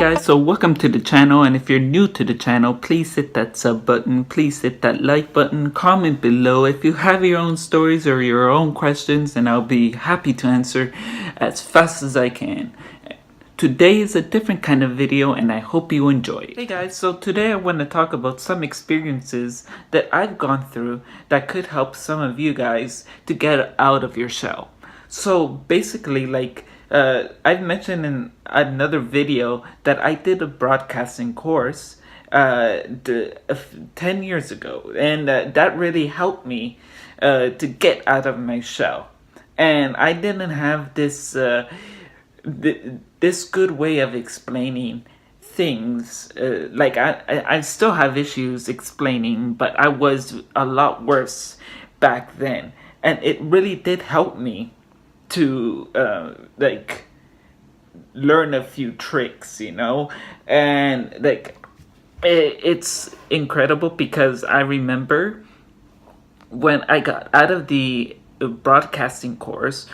guys, so welcome to the channel, and if you're new to the channel, please hit that sub button, please hit that like button, comment below if you have your own stories or your own questions, and I'll be happy to answer as fast as I can. Today is a different kind of video and I hope you enjoy it. Hey guys, so today I want to talk about some experiences that I've gone through that could help some of you guys to get out of your shell. So basically, I've mentioned in another video that I did a broadcasting course 10 years ago, and that really helped me to get out of my shell. And I didn't have this this good way of explaining things. I still have issues explaining, but I was a lot worse back then, and it really did help me to learn a few tricks, you know. And it's incredible because I remember when I got out of the broadcasting course,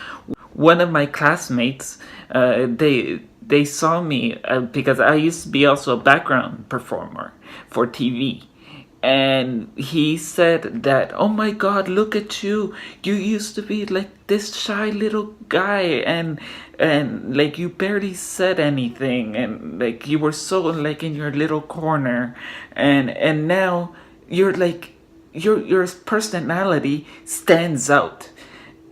one of my classmates, they saw me because I used to be also a background performer for TV. And he said that, oh my God, look at you. You used to be like this shy little guy, and like you barely said anything, and like you were so like in your little corner, and now you're like your personality stands out.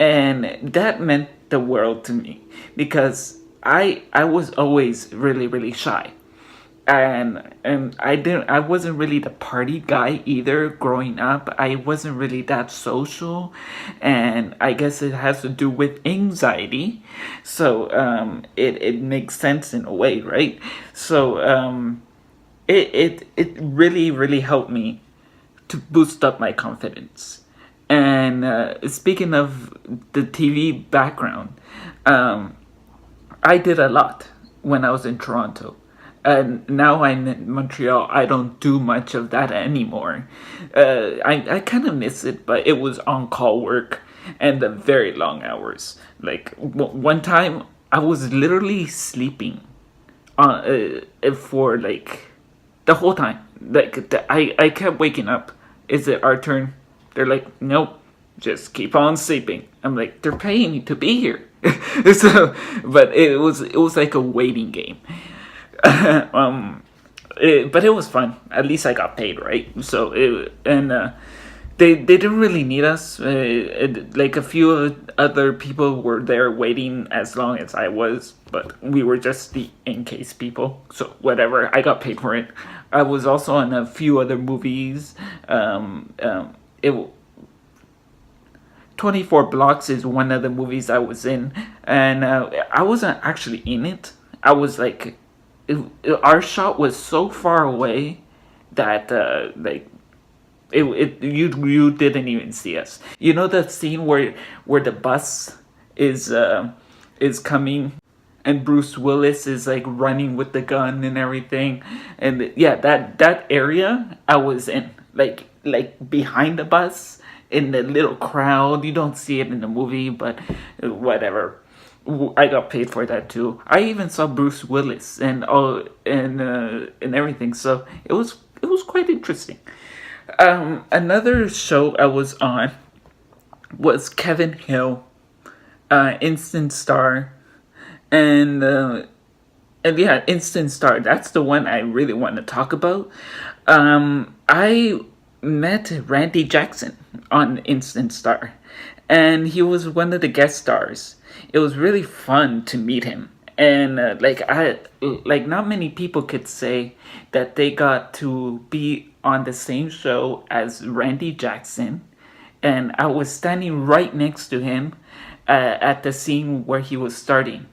And that meant the world to me because I was always really shy. And I wasn't really the party guy either growing up. I wasn't really that social, and I guess it has to do with anxiety. So it makes sense in a way, right? So it really helped me to boost up my confidence. And speaking of the TV background, I did a lot when I was in Toronto. And now I'm in Montreal. I don't do much of that anymore. I kind of miss it, but it was on-call work and the very long hours. Like one time, I was literally sleeping for like the whole time. I kept waking up. Is it our turn? They're like, nope, just keep on sleeping. I'm like, they're paying me to be here. So, but it was like a waiting game. But it was fun. At least I got paid, right? So they didn't really need us. Like a few other people were there waiting as long as I was, but we were just the in case people. So whatever, I got paid for it. I was also in a few other movies. 24 Blocks is one of the movies I was in, and I wasn't actually in it. I was like, our shot was so far away that you didn't even see us. You know that scene where the bus is coming and Bruce Willis is like running with the gun and everything, and yeah, that area I was in, like behind the bus in the little crowd. You don't see it in the movie, but whatever. I got paid for that too. I even saw Bruce Willis and everything. So it was quite interesting. Another show I was on was Kevin Hill, Instant Star, and yeah, Instant Star. That's the one I really want to talk about. I met Randy Jackson on Instant Star, and he was one of the guest stars. It was really fun to meet him, and not many people could say that they got to be on the same show as Randy Jackson, and I was standing right next to him at the scene where he was starting.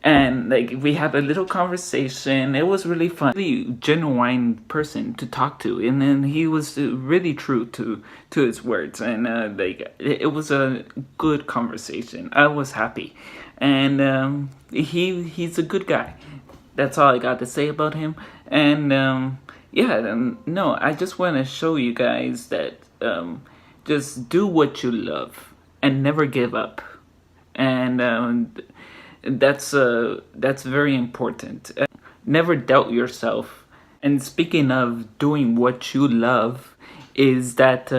And like we had a little conversation. It was really fun. Really genuine person to talk to, and then he was really true to his words, and it was a good conversation. I was happy, and he's a good guy. That's all I got to say about him. And no, I just want to show you guys that just do what you love and never give up, and that's very important. never doubt yourself. And speaking of doing what you love, is that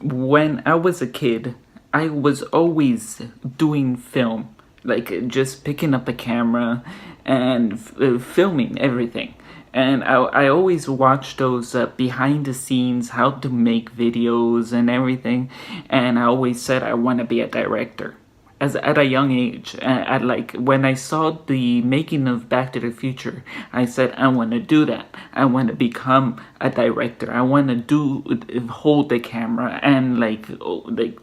when I was a kid, I was always doing film, like just picking up a camera and filming everything. And I always watch those behind the scenes, how to make videos and everything. And I always said I want to be a director as at a young age. At like when I saw the making of Back to the Future, I said I want to do that. I want to become a director. I want to hold the camera and like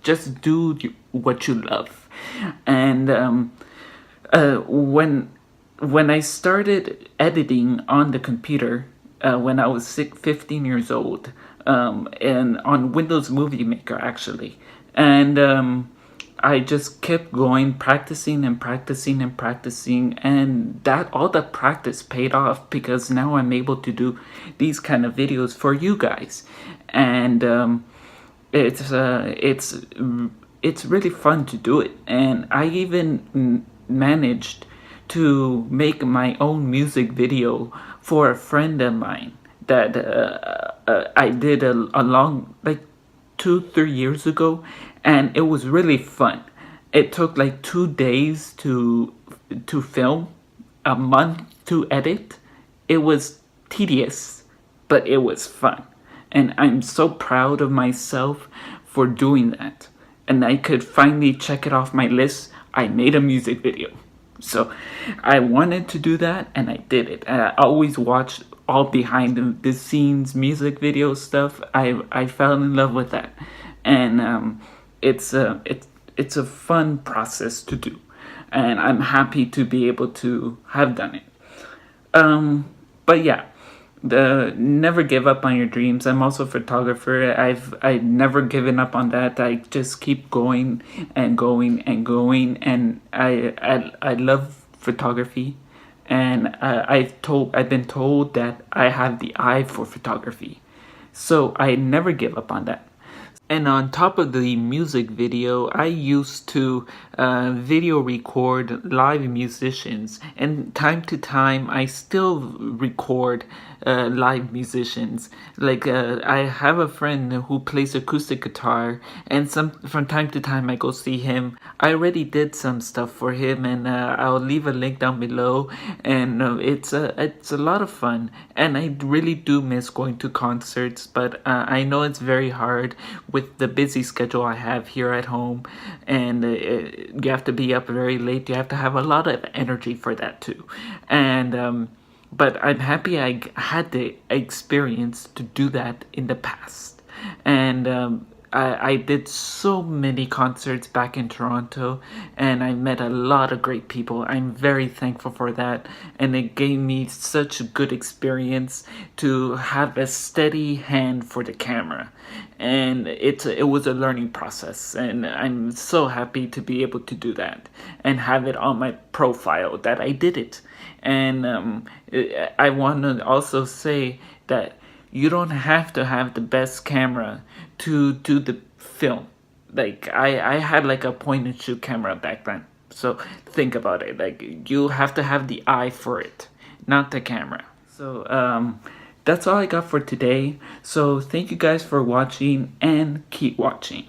just do what you love. And when I started editing on the computer, when I was 15 years old, and on Windows Movie Maker actually, and I just kept going, practicing and practicing and practicing, and that all the practice paid off because now I'm able to do these kind of videos for you guys, and it's really fun to do it, and I even managed to make my own music video for a friend of mine that I did a long, like 2-3 years ago, and it was really fun. It took like 2 days to film, a month to edit. It was tedious, but it was fun, and I'm so proud of myself for doing that. And I could finally check it off my list. I made a music video. So I wanted to do that, and I did it. I always watched all behind the scenes music video stuff. I fell in love with that, and it's a fun process to do, and I'm happy to be able to have done it. But yeah, the never give up on your dreams. I'm also a photographer. I've never given up on that. I just keep going and going and going, and I love photography, and I've been told that I have the eye for photography, so I never give up on that. And on top of the music video, I used to video record live musicians. And time to time, I still record live musicians. Like I have a friend who plays acoustic guitar, and from time to time I go see him. I already did some stuff for him, and I'll leave a link down below. And it's a lot of fun, and I really do miss going to concerts. But I know it's very hard with the busy schedule I have here at home, and you have to be up very late. You have to have a lot of energy for that too, and but I'm happy I had the experience to do that in the past, and I did so many concerts back in Toronto, and I met a lot of great people. I'm very thankful for that, and it gave me such a good experience to have a steady hand for the camera, and it was a learning process, and I'm so happy to be able to do that and have it on my profile that I did it. And I want to also say that you don't have to have the best camera to do the film. Like I had like a point and shoot camera back then. So think about it. Like you have to have the eye for it, not the camera. So that's all I got for today. So thank you guys for watching, and keep watching.